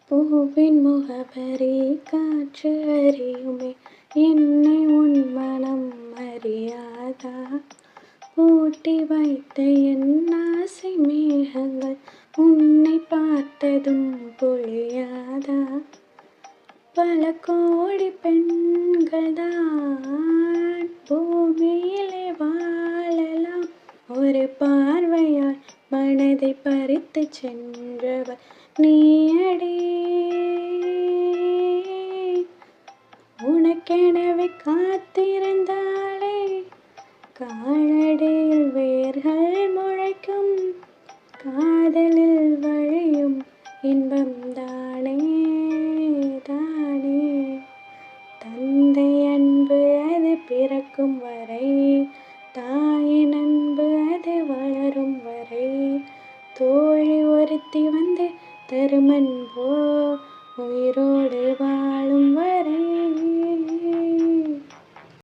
பூவின் முகவரி காற்று அறியுமே, என்னை உன் மனம் அறியாதா? பூட்டி வைத்த என் ஆசை மேகங்கள் உன்னை பார்த்ததும் பொழியாதா? பல கோடி பெண்கள் தான் பூமியிலே வாழலாம், ஒரு பார்வையால் மனதை பறித்து சென்றவர் நீயடி. உனக்கெனவே காத்திருந்தாலே காலடியில் வேர்கள் முளைக்கும், காதலில் வழியும் இன்பம் தானே தானே. தந்தை அன்பு அது பிறக்கும் வரை, தாயின் அன்பு அது வளரும் வரை, தோழி ஒருத்தி வந்து தருமன்போ உயிரோடு வா.